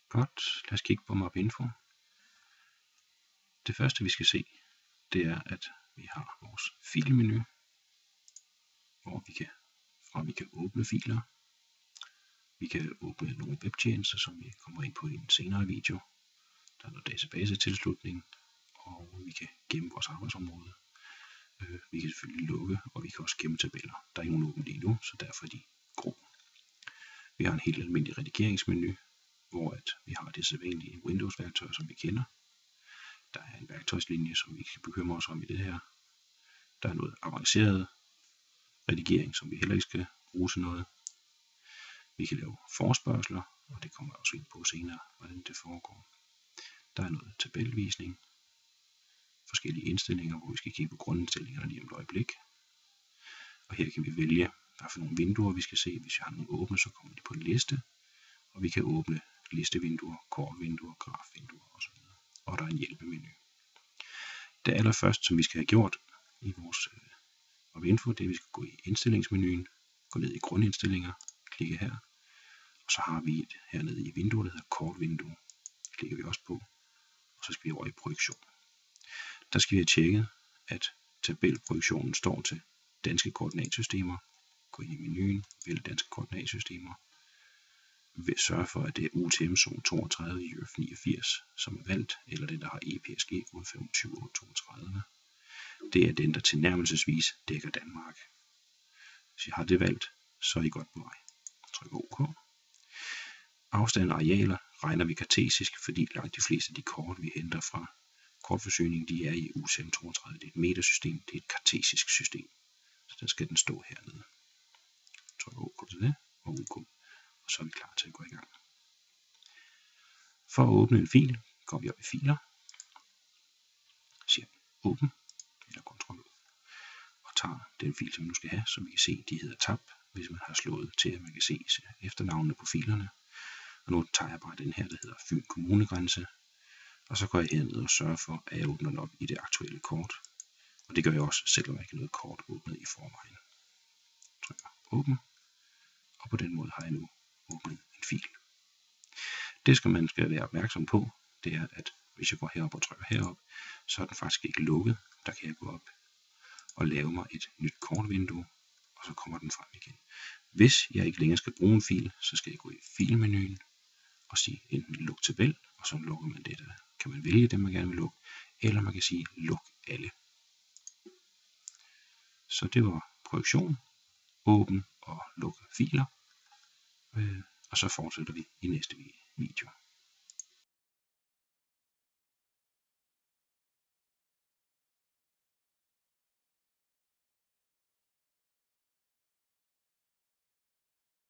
Godt, lad os kigge på Mapinfo. Det første vi skal se, det er, at vi har vores filmenu, hvor vi kan åbne filer. Vi kan åbne nogle webtjenester, som vi kommer ind på i en senere video. Der er noget databasetilslutning, og vi kan gemme vores arbejdsområde. Vi kan selvfølgelig lukke, og vi kan også gemme tabeller. Der er ikke nogen åbne lige nu, så derfor er de grå. Vi har en helt almindelig redigeringsmenu, hvor vi har det sædvanlige Windows-værktøj, som vi kender. Der er en værktøjslinje, som vi ikke skal bekymre os om i det her. Der er noget avanceret redigering, som vi heller ikke skal bruge til noget. Vi kan lave forespørgsler, og det kommer jeg også ind på senere, hvordan det foregår. Der er noget tabelvisning, forskellige indstillinger, hvor vi skal kigge på grundindstillingerne lige om et øjeblik. Og her kan vi vælge, hvad for nogle vinduer vi skal se. Hvis jeg har nogle åbne, så kommer de på en liste. Og vi kan åbne listevinduer, kortvinduer, grafvinduer osv. Og der er en hjælpemenu. Det allerførste, som vi skal have gjort i vores Mapinfo, det er, at vi skal gå i indstillingsmenuen, gå ned i grundindstillinger, klikke her. Og så har vi et hernede i vinduet, der hedder kortvindue. Klikker vi også på. Og så skal vi over i projektion. Der skal vi have tjekket, at tabelprojektionen står til danske koordinatsystemer. Gå ind i menuen, vælg danske koordinatsystemer. Sørg for, at det er UTM zone 32 i UF 89, som er valgt, eller den, der har EPSG 25.832. Det er den, der tilnærmelsesvis dækker Danmark. Hvis I har det valgt, så er I godt på vej. Tryk OK. Afstand og arealer regner vi kartesisk, fordi langt de fleste af de kort, vi henter fra kortforsyningen, de er i UTM 32. Det er et metersystem, det er et kartesisk system. Så der skal den stå hernede. Tryk OK til det, og OK. Og så er vi klar til at gå i gang. For at åbne en fil, går vi op i filer, siger åbn, eller kontrol, og tager den fil, som vi nu skal have, som vi kan se, de hedder tab, hvis man har slået til, at man kan se efternavnene på filerne. Og nu tager jeg bare den her, der hedder Fyn Kommunegrænse, og så går jeg herned og sørger for, at jeg åbner den op i det aktuelle kort. Og det gør jeg også, selvom jeg ikke har noget kort åbnet i forvejen. Trykker åbn, og på den måde har jeg nu åbnet en fil. Det man skal være opmærksom på, det er, at hvis jeg går herop og trykker herop, så er den faktisk ikke lukket. Der kan jeg gå op og lave mig et nyt kortvindue, og så kommer den frem igen. Hvis jeg ikke længere skal bruge en fil, så skal jeg gå i filmenuen og sige enten luk tabel, og så lukker man det der. Kan man vælge det, man gerne vil lukke, eller man kan sige luk alle. Så det var projektion, åbn og luk filer. Og så fortsætter vi i næste video.